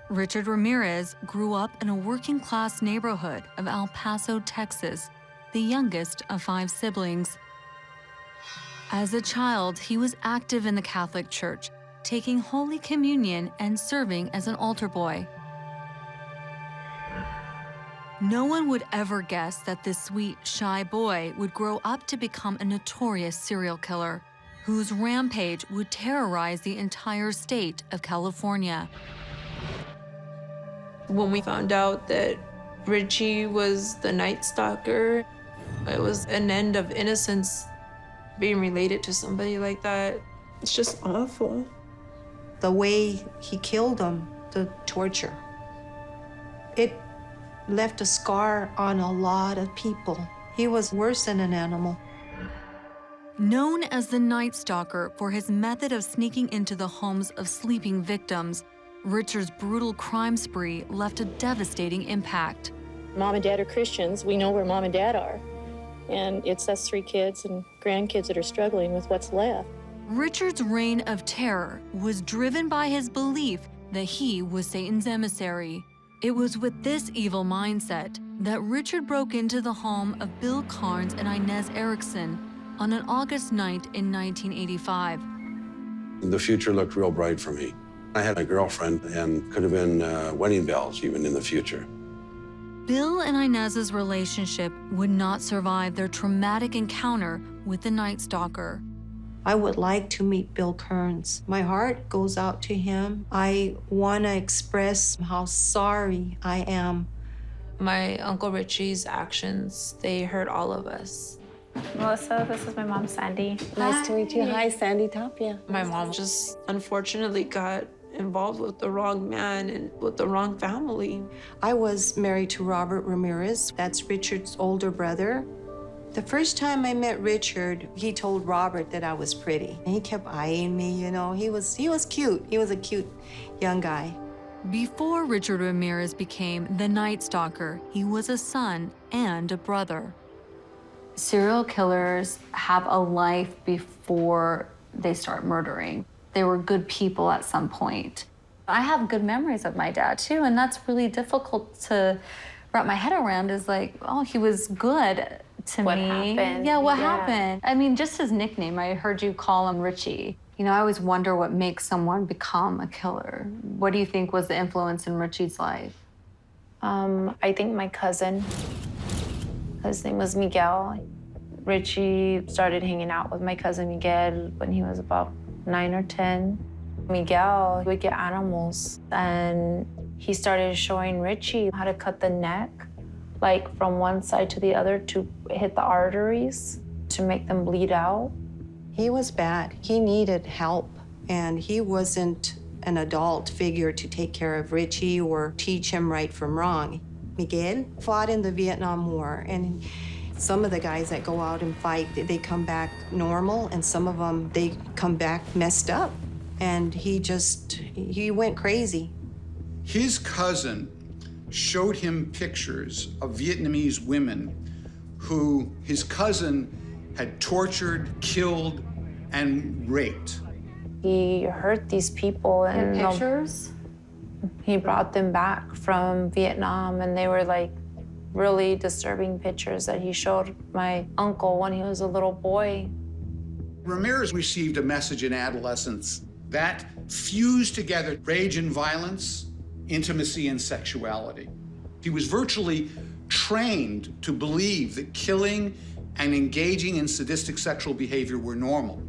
Richard Ramirez grew up in a working-class neighborhood of El Paso, Texas, the youngest of 5 siblings. As a child, he was active in the Catholic Church, taking Holy Communion and serving as an altar boy. No one would ever guess that this sweet, shy boy would grow up to become a notorious serial killer, whose rampage would terrorize the entire state of California. When we found out that Richie was the Nightstalker, it was an end of innocence being related to somebody like that. It's just awful. The way he killed him, the torture, it left a scar on a lot of people. He was worse than an animal. Known as the Nightstalker for his method of sneaking into the homes of sleeping victims, Richard's brutal crime spree left a devastating impact. Mom and Dad are Christians. We know where Mom and Dad are. And it's us 3 kids and grandkids that are struggling with what's left. Richard's reign of terror was driven by his belief that he was Satan's emissary. It was with this evil mindset that Richard broke into the home of Bill Carnes and Inez Erickson on an August night in 1985. The future looked real bright for me. I had a girlfriend and could have been wedding bells even in the future. Bill and Inez's relationship would not survive their traumatic encounter with the Nightstalker. I would like to meet Bill Kearns. My heart goes out to him. I want to express how sorry I am. My Uncle Richie's actions, they hurt all of us. Melissa, this is my mom, Sandy. Nice to meet you. Hi, Sandy Tapia. My mom just unfortunately got involved with the wrong man and with the wrong family. I was married to Robert Ramirez. That's Richard's older brother. The first time I met Richard, he told Robert that I was pretty. And he kept eyeing me, you know. He was cute. He was a cute young guy. Before Richard Ramirez became the Nightstalker, he was a son and a brother. Serial killers have a life before they start murdering. They were good people at some point. I have good memories of my dad too, and that's really difficult to wrap my head around, is like, oh, he was good to What me. happened? Yeah, what Yeah. happened? I mean, just his nickname, I heard you call him Richie. You know, I always wonder what makes someone become a killer. What do you think was the influence in Richie's life? I think my cousin, his name was Miguel. Richie started hanging out with my cousin Miguel when he was about 9 or 10. Miguel would get animals, and he started showing Richie how to cut the neck, like from one side to the other to hit the arteries to make them bleed out. He was bad. He needed help, and he wasn't an adult figure to take care of Richie or teach him right from wrong. Miguel fought in the Vietnam War, and some of the guys that go out and fight, they come back normal, and some of them, they come back messed up. And he went crazy. His cousin showed him pictures of Vietnamese women who his cousin had tortured, killed, and raped. He hurt these people and Pictures? he brought them back from Vietnam, and they were like really disturbing pictures that he showed my uncle when he was a little boy. Ramirez received a message in adolescence that fused together rage and violence, intimacy and sexuality. He was virtually trained to believe that killing and engaging in sadistic sexual behavior were normal.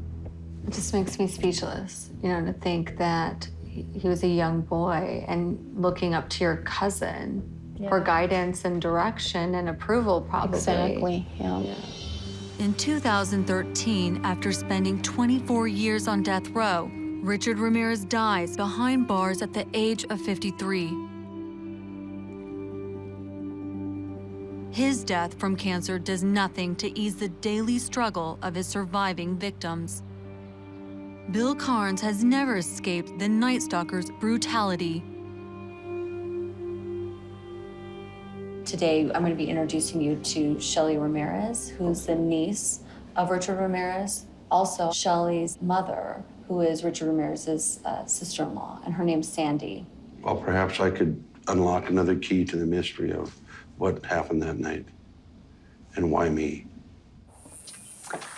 It just makes me speechless, you know, to think that he was a young boy and looking up to your cousin for guidance and direction and approval, probably. Exactly, yeah. In 2013, after spending 24 years on death row, Richard Ramirez dies behind bars at the age of 53. His death from cancer does nothing to ease the daily struggle of his surviving victims. Bill Carnes has never escaped the Nightstalker's brutality. Today, I'm going to be introducing you to Shelly Ramirez, who's the niece of Richard Ramirez. Also, Shelly's mother, who is Richard Ramirez's sister-in-law, and her name's Sandy. Well, perhaps I could unlock another key to the mystery of what happened that night and why me.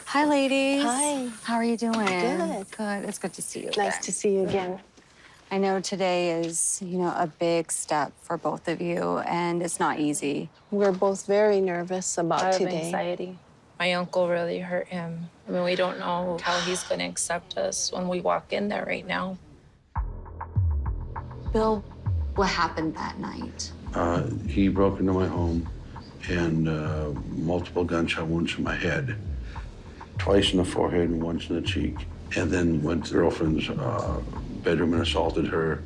Hi, ladies. Hi. How are you doing? Good. Good. It's good to see you. Nice again. to see you again. I know today is, a big step for both of you, and it's not easy. We're both very nervous A about lot of today. anxiety. My uncle really hurt him. I mean, we don't know how he's going to accept us when we walk in there right now. Bill, what happened that night? He broke into my home and multiple gunshot wounds in my head, twice in the forehead and once in the cheek, and then went to girlfriend's bedroom and assaulted her.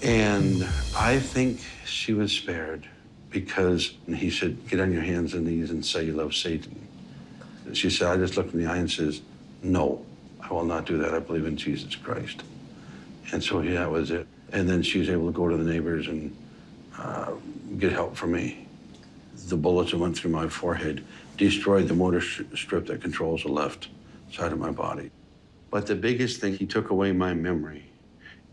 And I think she was spared because he said, get on your hands and knees and say you love Satan. And she said, I just looked in the eye and says, no, I will not do that. I believe in Jesus Christ. And so yeah, that was it. And then she was able to go to the neighbors and get help from me. The bullets that went through my forehead destroyed the motor strip that controls the left side of my body. But the biggest thing, he took away my memory.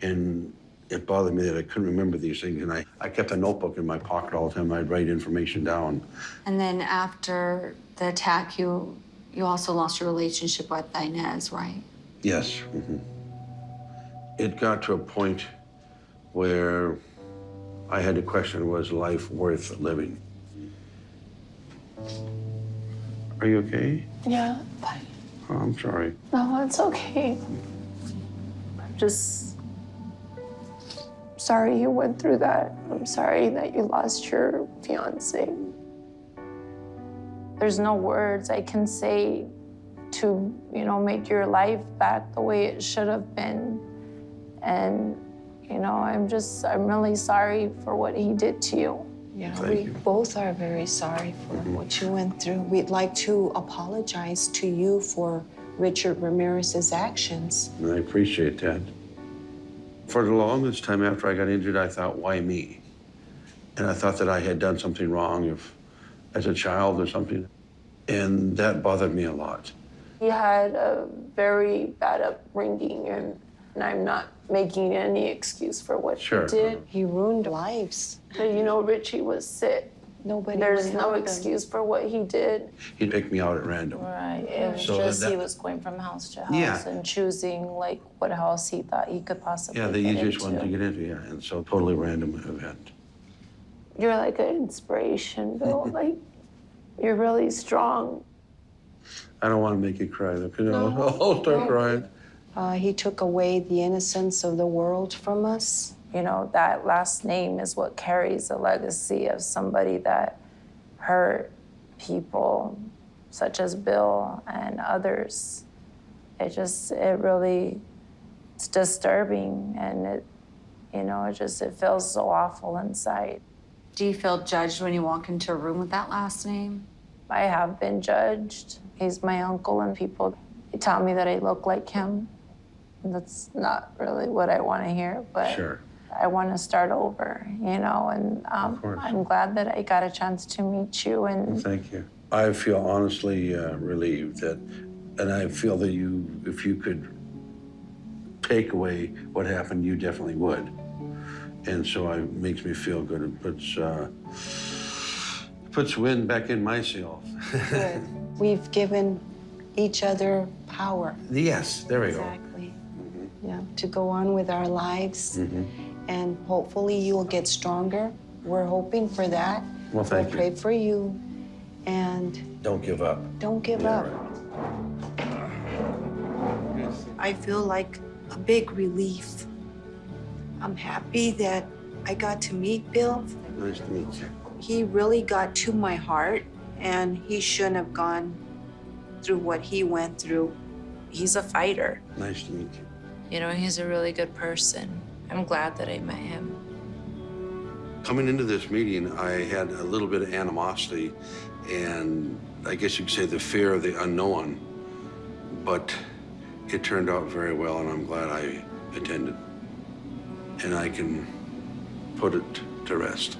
And it bothered me that I couldn't remember these things. And I kept a notebook in my pocket all the time. I'd write information down. And then after the attack, you also lost your relationship with Inez, right? Yes. It got to a point where I had to question, was life worth living? Are you okay? Yeah, fine. Oh, I'm sorry. No, it's okay. I'm just sorry you went through that. I'm sorry that you lost your fiance. There's no words I can say to, make your life back the way it should have been. And, I'm really sorry for what he did to you. Yeah, Thank we you. both are very sorry for what you went through. We'd like to apologize to you for Richard Ramirez's actions. And I appreciate that. For the longest time after I got injured, I thought, why me? And I thought that I had done something wrong as a child or something. And that bothered me a lot. He had a very bad upbringing, and I'm not making any excuse for what Sure. he did. He ruined lives. But Richie was sick. Nobody There's would no help him. excuse for what he did. He'd pick me out at random. Right. It was So just that- he was going from house to house Yeah. and choosing what house he thought he could possibly Yeah, the get easiest one into. to get into, yeah. And so totally random event. You're like an inspiration, Bill. You're really strong. I don't want to make you cry, though, because I'll start crying. He took away the innocence of the world from us. That last name is what carries a legacy of somebody that hurt people, such as Bill and others. It's disturbing, and it feels so awful inside. Do you feel judged when you walk into a room with that last name? I have been judged. He's my uncle, and people tell me that I look like him. That's not really what I want to hear, but Sure. I want to start over, and Of course. I'm glad that I got a chance to meet you. And Thank you. I feel honestly relieved and I feel that if you could take away what happened, you definitely would. And so it makes me feel good. It puts wind back in my sails. Good. We've given each other power. Yes, there we go. Exactly. Yeah, to go on with our lives. And hopefully you will get stronger. We're hoping for that. Well, thank we'll you. pray for you. And Don't give up. don't give Yeah, up. right. I feel like a big relief. I'm happy that I got to meet Bill. Nice to meet you. He really got to my heart, and he shouldn't have gone through what he went through. he's a fighter. Nice to meet you. He's a really good person. I'm glad that I met him. Coming into this meeting, I had a little bit of animosity and I guess you could say the fear of the unknown, but it turned out very well and I'm glad I attended. And I can put it to rest.